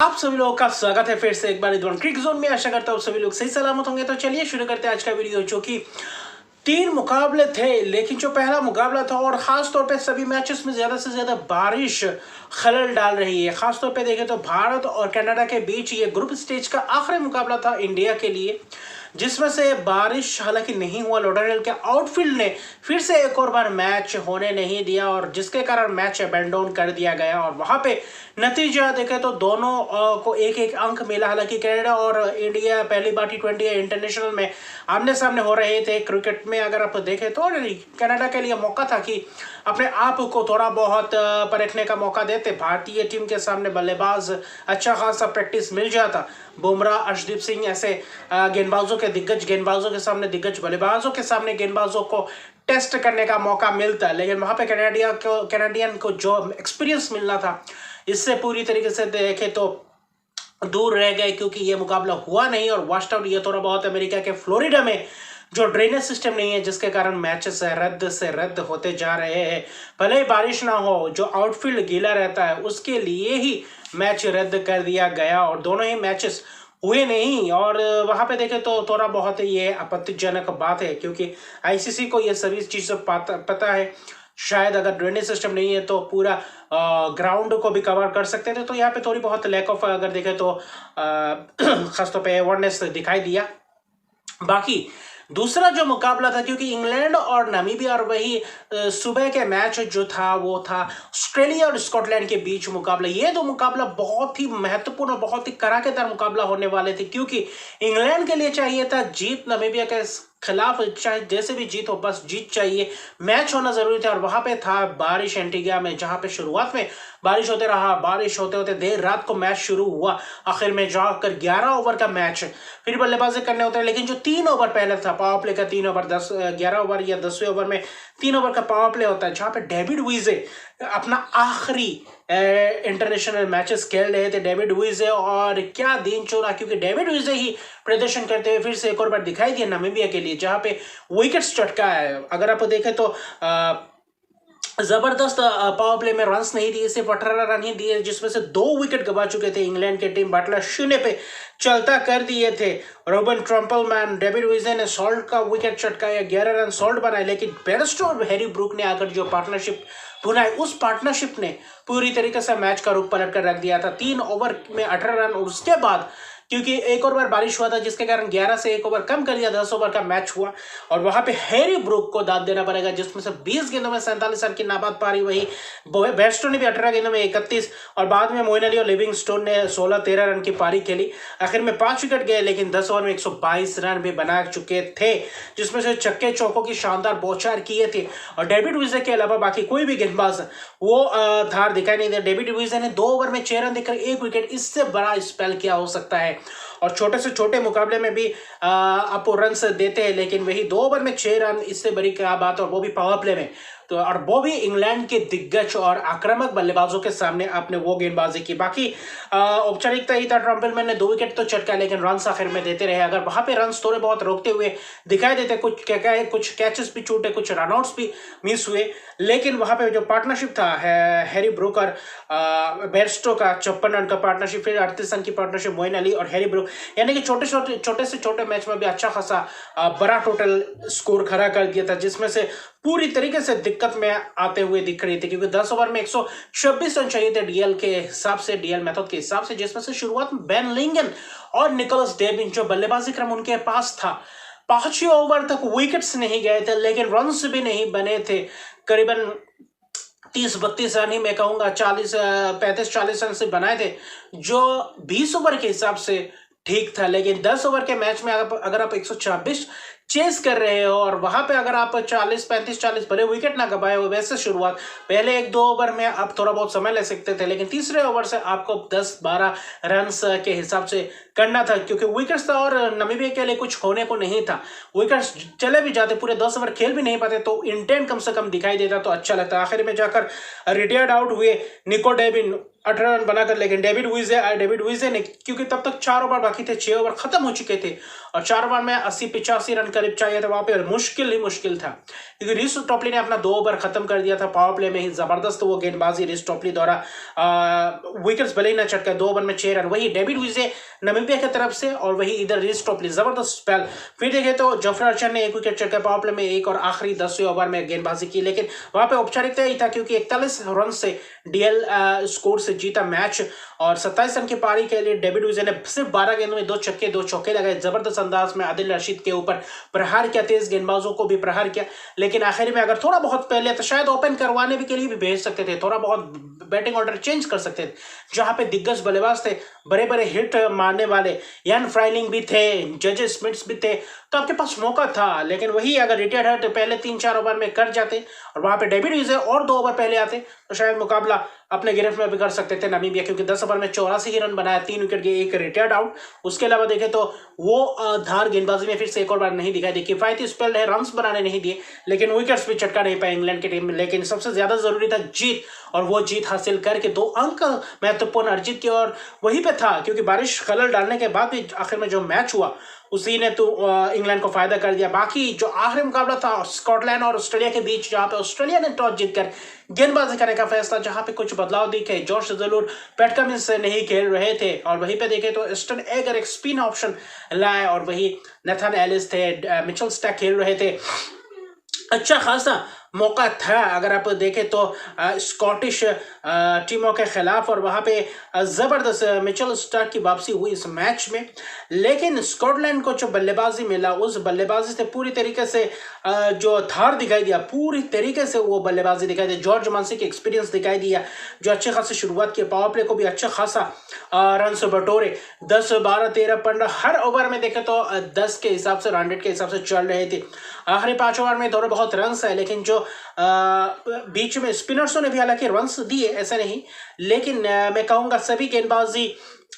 आप सभी लोगों का स्वागत है फिर से एक बार इधर क्रिक जोन में। आशा करता हूँ सभी लोग सही सलामत होंगे। तो चलिए शुरू करते हैं आज का वीडियो, जो कि 3 मुकाबले थे, लेकिन जो पहला मुकाबला था और खास तौर पे सभी मैचेस में ज्यादा से ज्यादा बारिश खलल डाल रही है। खास तौर पे देखें तो भारत और कनाडा के बीच ये ग्रुप स्टेज का आखिरी मुकाबला था इंडिया के लिए, जिसमें से बारिश हालांकि नहीं हुआ। लॉडरडेल के आउटफील्ड ने फिर से एक और बार मैच होने नहीं दिया और जिसके कारण मैच अबैंडन कर दिया गया और वहां पे नतीजा देखें तो दोनों को एक एक अंक मिला। हालांकि कनाडा और इंडिया पहली बार T20 इंटरनेशनल में आमने सामने हो रहे थे। क्रिकेट में अगर आप देखें तो कनाडा के लिए मौका था कि अपने आप को थोड़ा बहुत परखने का मौका देते। भारतीय टीम के सामने बल्लेबाज अच्छा खासा प्रैक्टिस मिल जाता। बुमराह, अर्शदीप सिंह ऐसे गेंदबाजों के दिग्गज गेंदबाजों के सामने, दिग्गज बल्लेबाजों के सामने गेंदबाजों को टेस्ट करने का मौका मिलता है। लेकिन वहां पे कैनेडियन को जो एक्सपीरियंस मिलना था, इससे पूरी तरीके से देखे तो दूर रह गए, क्योंकि ये मुकाबला हुआ नहीं और वॉश्ड आउट। ये थोड़ा बहुत अमेरिका के फ्लोरिडा में जो ड्रेनेज सिस्टम नहीं है, जिसके कारण मैचेस रद्द से रद्द होते जा रहे हैं। भले ही बारिश ना हो, जो आउटफील्ड गीला रहता है उसके लिए ही मैच रद्द कर दिया गया और दोनों ही मैचेस हुए नहीं। और वहां पे देखें तो थोड़ा बहुत ये आपत्तिजनक बात है, क्योंकि आईसीसी को ये सभी चीज़ें पता है। शायद अगर ड्रेनेज सिस्टम नहीं है तो पूरा ग्राउंड को भी कवर कर सकते थे। तो यहाँ पे थोड़ी बहुत लैक ऑफ अगर देखें तो खासतौर पे अवेयरनेस दिखाई दिया। बाकी दूसरा जो मुकाबला था, क्योंकि इंग्लैंड और नामीबिया, और वही सुबह के मैच जो था वो था ऑस्ट्रेलिया और स्कॉटलैंड के बीच मुकाबला। ये दो मुकाबला बहुत ही महत्वपूर्ण और बहुत ही कड़ाकेदार मुकाबला होने वाले थे, क्योंकि इंग्लैंड के लिए चाहिए था जीत नामीबिया के खिलाफ, चाहे जैसे भी जीत हो बस जीत चाहिए। मैच होना जरूरी था और वहां पे था बारिश एंटीगा में, जहां पे शुरुआत में बारिश होते रहा, बारिश होते होते देर रात को मैच शुरू हुआ। आखिर में जाकर 11 ओवर का मैच फिर बल्लेबाजी करने होते हैं। लेकिन जो 3 ओवर पहले था, पावर प्ले का 3 ओवर, 11 ओवर या 10वें ओवर में 3 ओवर का पावर प्ले होता है, जहां पे डेविड विजे अपना आखिरी इंटरनेशनल मैचेस खेल रहे थे। डेविड विजे, और क्या दिन चुना, क्योंकि डेविड विजे ही प्रदर्शन करते हुए फिर से एक और बार दिखाई दिया नामीबिया के लिए, जहां पे विकेट्स चटका है। अगर आप देखें तो जबरदस्त पावर प्ले में रन्स नहीं दिए, सिर्फ 18 रन ही दिए, जिसमें से 2 विकेट गवा चुके थे इंग्लैंड के टीम। बटलर 0 पे चलता कर दिए थे। रोबन ट्रम्पलमैन, डेविड विजे ने सॉल्ट का विकेट चटकाया, 11 रन सॉल्ट बनाए। लेकिन बेयरस्टो और हैरी ब्रूक ने आकर जो पार्टनरशिप बनाई, उस पार्टनरशिप ने पूरी तरीके से मैच का रुख पलट कर रख दिया था। 3 ओवर में 18 रन, और उसके बाद क्योंकि एक और बार बारिश हुआ था, जिसके कारण 11 से 1 ओवर कम कर दिया, 10 ओवर का मैच हुआ। और वहां पे हैरी ब्रूक को दाद देना पड़ेगा, जिसमें से 20 गेंदों में 47 रन की नाबाद पारी। वही बेयरस्टो ने भी 18 गेंदों में 31, और बाद में मोइन अली और लिविंगस्टोन ने 16-13 रन की पारी खेली। आखिर में 5 विकेट गए, लेकिन 10 ओवर में 122 रन भी बना चुके थे, जिसमें से छक्के चौकों की शानदार बौछार किए थे। और डेविड विजे के अलावा बाकी कोई भी गेंदबाज वो धार दिखाई नहीं दिया। डेविड विजे ने 2 ओवर में 6 रन देकर 1 विकेट, इससे बड़ा स्पेल क्या हो सकता है। और छोटे से छोटे मुकाबले में भी आप रन देते हैं, लेकिन वही 2 ओवर में 6 रन, इससे बड़ी क्या बात, और वो भी पावर प्ले में। तो और वो भी इंग्लैंड के दिग्गज और आक्रामक बल्लेबाजों के सामने आपने वो गेंदबाजी की। बाकी औपचारिकता ही था, ट्रम्पलमैन ने 2 विकेट तो चटका, लेकिन रन आखिर में देते रहे। अगर वहां पे रन थोड़े बहुत रोकते हुए दिखाई देते, कुछ कैचेस भी छूटे, कुछ रनआउट्स भी मिस हुए, लेकिन वहां पे जो पार्टनरशिप था हैरी ब्रूक और बेयरस्टो का 56 रन का पार्टनरशिप, फिर 38 रन की पार्टनरशिप मोइन अली और हैरी ब्रूक, यानी कि छोटे से छोटे मैच में भी अच्छा खासा बड़ा टोटल स्कोर खड़ा कर दिया था, जिसमें से पूरी तरीके से दिक्कत में आते हुए दिख रही थी। क्योंकि 10 ओवर में 126 रन चाहिए थे डीएल के हिसाब से, डीएल मेथड के हिसाब से, जिसमें से शुरुआत में बेन लिंगन और निकोलस डेविन जो बल्लेबाजी क्रम उनके पास था, 5 ओवर तक विकेट्स नहीं गए थे, लेकिन रन्स भी नहीं बने थे। करीबन 30-32 रन ही मैं कहूंगा, 35-40 रन से बनाए थे, जो 20 ओवर के हिसाब से ठीक था। लेकिन 10 ओवर के मैच में अगर आप 126 चेस कर रहे हो, और वहां पे अगर आप 40-35-40 भले विकेट ना गवाए हो, वैसे शुरुआत पहले 1-2 ओवर में आप थोड़ा बहुत समय ले सकते थे, लेकिन तीसरे ओवर से आपको 10-12 रन के हिसाब से करना था, क्योंकि विकेट्स था और नामीबिया के लिए कुछ होने को नहीं था। विकेट्स चले भी जाते, पूरे 10 ओवर खेल भी नहीं पाते, तो इंटेंट कम से कम दिखाई देता तो अच्छा लगता। आखिर में जाकर रिटायर्ड आउट हुए निको डेविन, 8 रन बनाकर, लेकिन डेविड लुइस ने, क्योंकि तब तक 4 ओवर बाकी थे, 6 ओवर खत्म हो चुके थे और 4 ओवर में 80-85 रन करीब चाहिए थे, वहां पे मुश्किल था, क्योंकि रिस टॉपली ने अपना 2 ओवर खत्म कर दिया था पावर प्ले में ही। जबरदस्त वो गेंदबाजी रिस टॉपली द्वारा, विकेट्स भले ही ना चटका, 2 ओवर में 6 रन। वही डेविड लुइस नामीबिया की तरफ से, और वही इधर रिस टॉपली, जबरदस्त स्पेल। फिर देखे तो जोफ्रा आर्चर ने 1 विकेट चटका पावर प्ले में, एक और आखिरी 10वें ओवर में गेंदबाजी की, लेकिन वहां पे औपचारिकता ही था, क्योंकि 41 रन से डीएल स्कोर से जीता मैच। और 27 रन की पारी के लिए डेविड लुइस ने सिर्फ 12 गेंदों में 2 छक्के 2 चौके लगाए। जबरदस्त अंदाज में आदिल रशीद के ऊपर प्रहार किया, तेज गेंदबाजों को भी प्रहार किया, लेकिन आखिर में अगर थोड़ा बहुत पहले तो शायद ओपन करवाने के लिए भी भेज सकते थे, थोड़ा बहुत बैटिंग ऑर्डर चेंज कर सकते थे, जहां पे दिग्गज बल्लेबाज थे, बड़े बड़े हिट मारने वाले, यान फ्राइलिंग भी थे, जजेस स्मिथ्स भी थे, तो आपके पास मौका था। लेकिन वही अगर रिटायर्ड है तो पहले 3-4 ओवर में कर जाते, और वहां पे डेविड लुइस और 2 ओवर पहले आते तो शायद मुकाबला अपने गिरफ्त में भी कर सकते थे नामीबिया, क्योंकि 10 ओवर में 84 ही रन बनाया, 3 विकेट के, 1 रिटायर्ड आउट। उसके अलावा देखे तो वो धार गेंदबाजी में फिर से एक और बार नहीं दिखाई दी, किफायती स्पेल है, रन बनाने नहीं दिए, लेकिन विकेट्स भी चटका नहीं पाए इंग्लैंड की टीम में। लेकिन सबसे ज्यादा जरूरी था जीत, और वो जीत हासिल करके 2 अंक महत्वपूर्ण अर्जित की, और वहीं पे था, क्योंकि बारिश खलल डालने के बाद भी आखिर में जो मैच हुआ उसी ने तो इंग्लैंड को फायदा कर दिया। बाकी जो आखिरी मुकाबला था स्कॉटलैंड और ऑस्ट्रेलिया के बीच, जहां पे ऑस्ट्रेलिया ने टॉस जीतकर गेंदबाजी करने का फैसला, जहां पे कुछ बदलाव दिखे, जॉश जरूर पैट कमिंस से नहीं खेल रहे थे, और वहीं पे देखे तो एस्टन एगर एक स्पिन ऑप्शन लाए, और वही नेथन एलिस थे, मिचेल स्टार्क खेल रहे थे। अच्छा खासा मौका था अगर आप देखें तो स्कॉटिश टीमों के खिलाफ, और वहां पे जबरदस्त मिचेल स्टार्क की वापसी हुई इस मैच में। लेकिन स्कॉटलैंड को जो बल्लेबाजी मिला, उस बल्लेबाजी से पूरी तरीके से जो धार दिखाई दिया, पूरी तरीके से वो बल्लेबाजी दिखाई दी, जॉर्ज मांसी की एक्सपीरियंस दिखाई दिया, जो अच्छे खासी शुरुआत की, पावर प्ले को भी अच्छा खासा रन से बटोरे, 10, 12, 13, 15 हर ओवर में देखे तो 10 के हिसाब से, 100 के हिसाब से चल रहे थे। आखिरी 5 ओवर में थोड़े बहुत रन है, लेकिन जो बीच में स्पिनर्सों ने भी हालांकि रन्स दिए, ऐसा नहीं, लेकिन मैं कहूंगा सभी गेंदबाजी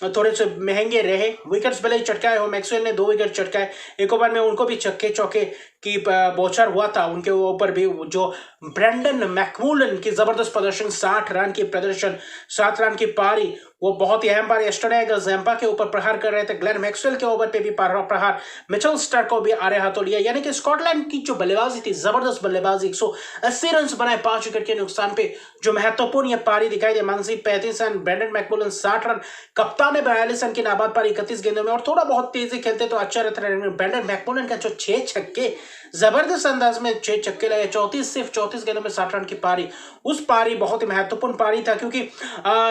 थोड़े से महंगे रहे। विकेट्स भले ही चटकाए हो, मैक्सवेल ने 2 विकेट चटकाए, एक ओवर में उनको भी छक्के चौके की बौछार हुआ था, उनके ऊपर भी जो ब्रेंडन मैकमूलन की जबरदस्त प्रदर्शन, 60 रन की प्रदर्शन, 7 रन की पारी, वो बहुत ही अहम पारी। एस्टन जैम्पा के ऊपर प्रहार कर रहे थे, ग्लेन मैक्सवेल के ओवर पे भी प्रहार, मिचेल स्टार्क को भी आरे हाथों लिया, यानी कि स्कॉटलैंड की जो बल्लेबाजी थी, जबरदस्त बल्लेबाजी, 180 रन बनाए 5 विकेट के नुकसान पे, जो महत्वपूर्ण ये पारी दिखाई दी। मानसी 35 रन, ब्रेंडन मैकमूलन 60 रन, कप्तान ने 42 रन की नाबाद पारी 31 गेंदों में, और थोड़ा बहुत तेजी खेलते तो अच्छा रहता है। ब्रेंडन मैकमूलन का जो 6 छक्के, जबरदस्त अंदाज में 6 छक्के लगे, 34 गेंदों में 60 रन की पारी, उस पारी बहुत ही महत्वपूर्ण पारी था, क्योंकि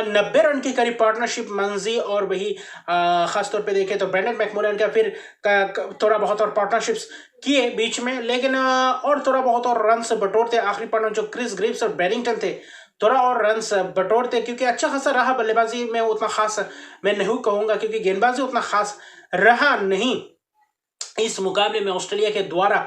90 रन की करीब पार्टनरशिप मंजी और वही खासतौर पे देखे तो ब्रेंडन मैकमूलन का फिर थोड़ा बहुत और पार्टनरशिप्स किए बीच में, लेकिन और थोड़ा बहुत और रन से बटोरते। आखिरी पार्टनर जो क्रिस ग्रीव्स और बैरिंगटन थे, थोड़ा और रन बटोरते, क्योंकि अच्छा खासा रहा बल्लेबाजी में, उतना खास मैं नहीं कहूंगा, क्योंकि गेंदबाजी उतना खास रहा नहीं इस मुकाबले में ऑस्ट्रेलिया के द्वारा।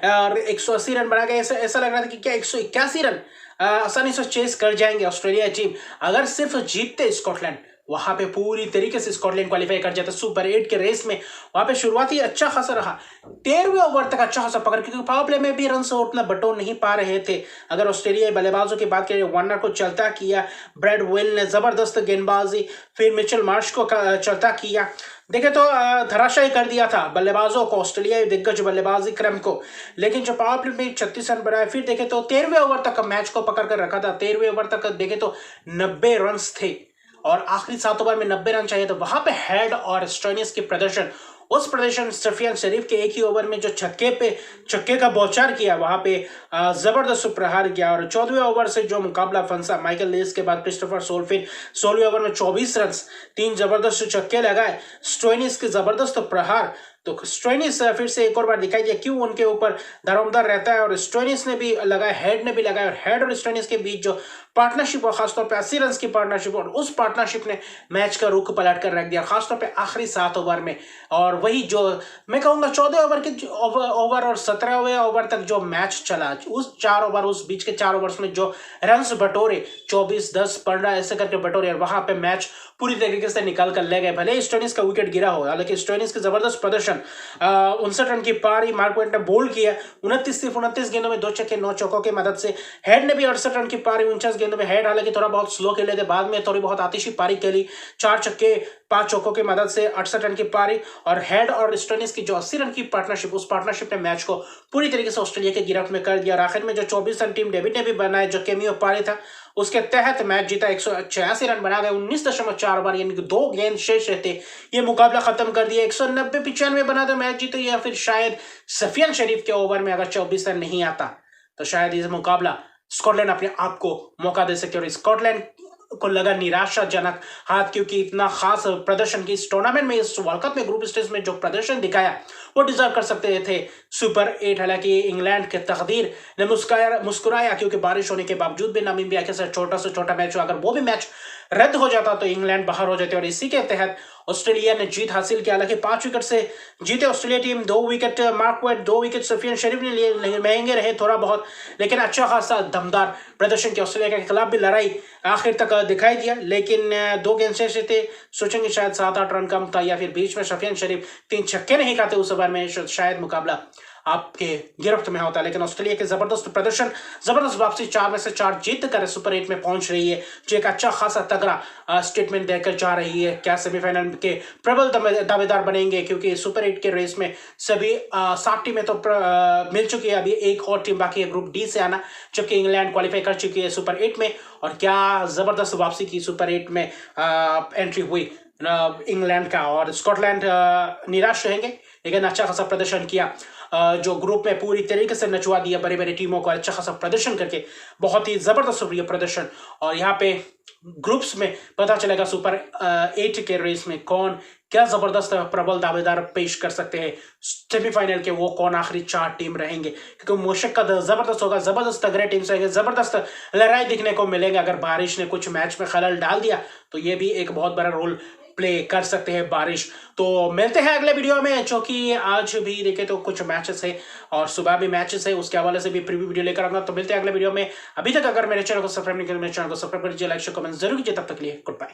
और 180 रन बना गए, ऐसा लग रहा था कि क्या 181 रन आसानी से चेस कर जाएंगे ऑस्ट्रेलिया टीम, अगर सिर्फ जीतते स्कॉटलैंड, वहां पे पूरी तरीके से स्कॉटलैंड क्वालिफाई कर जाता सुपर 8 के रेस में। वहां पे शुरुआती अच्छा खासा रहा, 13वें ओवर तक अच्छा खासा पकड़, क्योंकि पावर प्ले में भी रन से उतना बटोर नहीं पा रहे थे। अगर ऑस्ट्रेलियाई बल्लेबाजों की बात करें, वार्नर को चलता किया, ब्रैड वेल ने जबरदस्त गेंदबाजी, फिर मिचेल मार्श को चलता किया, देखे तो धराशायी कर दिया था बल्लेबाजों को, ऑस्ट्रेलियाई दिग्गज बल्लेबाजी क्रम को। लेकिन जो पावर प्ले में 36 रन बनाए, फिर देखे तो 13वें ओवर तक मैच को पकड़ कर रखा था। 13वें ओवर तक देखे तो 90 रन थे, और आखिरी 7 ओवर में 90 रन चाहिए, तो वहां पे हेड और स्टोइनिस की प्रदर्शन, उस प्रदर्शन सफियान शरीफ के एक ही ओवर में जो छक्के का बौछार किया, वहां पे जबरदस्त प्रहार किया। और 14वें ओवर से जो मुकाबला फंसा, माइकल लेस के बाद क्रिस्टोफर सोलफिन, 16वें ओवर में 24 रन, 3 जबरदस्त छक्के लगाए, स्टोइनिस के जबरदस्त प्रहार। तो स्टोइनिस फिर से एक और बार दिखाई दिया क्यों उनके ऊपर दारोमदार रहता है, और स्टोइनिस ने भी लगाया, हेड ने भी लगाया, और हेड और स्टोइनिस के बीच जो पार्टनरशिप और खासतौर पे 80 रन की पार्टनरशिप, और उस पार्टनरशिप ने मैच का रुख पलट कर रख दिया, खासतौर पे आखिरी 7 ओवर में। और वही जो मैं कहूंगा 14 ओवर के ओवर और 17वें ओवर तक जो मैच चला, उस 4 ओवर, उस बीच के 4 ओवर्स में जो रन बटोरे, 24, 10, 15 ऐसे करके बटोरे, और वहां पे मैच पूरी तरीके से निकाल कर ले गए। भले स्टोइनिस का विकेट गिरा हो, हालांकि स्टोइनिस का जबरदस्त प्रदर्शन, 59 रन की पारी मार्क पॉइंट ने बोल्ड किया। 29 गेंदों में 2 छक्के 9 चौकों की मदद से। हेड ने भी 68 रन की पारी 49 गेंदों में। हेड हालांकि थोड़ा बहुत स्लो खेले थे, बाद में थोड़ी बहुत आतिशी पारी खेली, 4 छक्के 5 चौकों की मदद से 68 रन की पारी। और हेड और स्टोइनिस की जो 80 रन की पार्टनरशिप, उस पार्टनरशिप ने मैच को पूरी तरीके से ऑस्ट्रेलिया के गिरफ्त में कर दिया। और आखिर में जो 24 रन टीम डेविड ने भी बनाए, जो कैमियो पारी था, उसके तहत मैच जीता। 186 रन बना गए 19.4 ओवर, यानी कि 2 गेंद शेष रहते ये मुकाबला खत्म कर दिया। 190-95 बना तो मैच जीते, या फिर शायद सफियान शरीफ के ओवर में अगर 24 रन नहीं आता तो शायद इस मुकाबला स्कॉटलैंड अपने आप को मौका दे सकते। और स्कॉटलैंड को लगा निराशाजनक हाथ, क्योंकि इतना खास प्रदर्शन की इस टूर्नामेंट में, इस वर्ल्ड कप में ग्रुप स्टेज में जो प्रदर्शन दिखाया वो डिजर्व कर सकते थे सुपर 8। हालांकि इंग्लैंड के तकदीर ने मुस्कुराया, क्योंकि बारिश होने के बावजूद भी नामीबिया के साथ छोटा से छोटा मैच हुआ, अगर वो भी मैच रद्द हो जाता तो इंग्लैंड बाहर हो जाते। और इसी के तहत ऑस्ट्रेलिया ने जीत हासिल की। हालांकि 5 विकेट से जीते ऑस्ट्रेलिया टीम। 2 विकेट मार्क पॉइंट, 2 विकेट सफियान शरीफ ने लिए, महंगे रहे थोड़ा बहुत, लेकिन अच्छा खासा दमदार प्रदर्शन किया। ऑस्ट्रेलिया के खिलाफ भी लड़ाई आखिर तक दिखाई दिया, लेकिन 2 गेंद शेष थे। सोचेंगे शायद 7-8 रन कम था, या फिर बीच में सफियान शरीफ 3 छक्के नहीं खाते उस ओवर में, शायद मुकाबला आपके गिरफ्त में होता। लेकिन ऑस्ट्रेलिया के जबरदस्त प्रदर्शन, जबरदस्त वापसी, 4 में से 4 जीत कर सुपर 8 में पहुंच रही है, जो एक अच्छा खासा तगड़ा स्टेटमेंट देकर जा रही है। क्या सेमीफाइनल के प्रबल दावेदार बनेंगे, क्योंकि सुपर 8 के रेस में सभी 7 टीमें तो मिल चुकी है, अभी एक और टीम बाकी है ग्रुप डी से आना, जबकि इंग्लैंड क्वालिफाई कर चुकी है सुपर 8 में। और क्या जबरदस्त वापसी की सुपर 8 में एंट्री हुई इंग्लैंड का। और स्कॉटलैंड निराश रहेंगे, लेकिन अच्छा खासा प्रदर्शन किया, जो ग्रुप में पूरी तरीके से नचवा दिया बड़े बड़े टीमों को, अच्छा खासा प्रदर्शन करके, बहुत ही जबरदस्त प्रदर्शन। और यहाँ पे ग्रुप्स में पता चलेगा सुपर 8 के रेस में कौन क्या जबरदस्त प्रबल दावेदार पेश कर सकते हैं सेमीफाइनल के, वो कौन आखिरी 4 टीम रहेंगे, क्योंकि मुशक्कत जबरदस्त होगा, जबरदस्त तगड़े टीम रहेंगे, जबरदस्त लड़ाई दिखने को मिलेंगे। अगर बारिश ने कुछ मैच में खलल डाल दिया तो ये भी एक बहुत बड़ा रोल प्ले कर सकते हैं बारिश। तो मिलते हैं अगले वीडियो में, जो कि आज भी देखे तो कुछ मैचेस है और सुबह भी मैचेस है, उसके हवाले से भी प्रीव्यू वीडियो लेकर आऊंगा। तो मिलते हैं अगले वीडियो में। अभी तक अगर मेरे चैनल को सब्सक्राइब नहीं किया, मेरे चैनल को सब्सक्राइब कर दीजिए, लाइक शेयर कमेंट जरूर कीजिए। तब तक के लिए गुड बाय।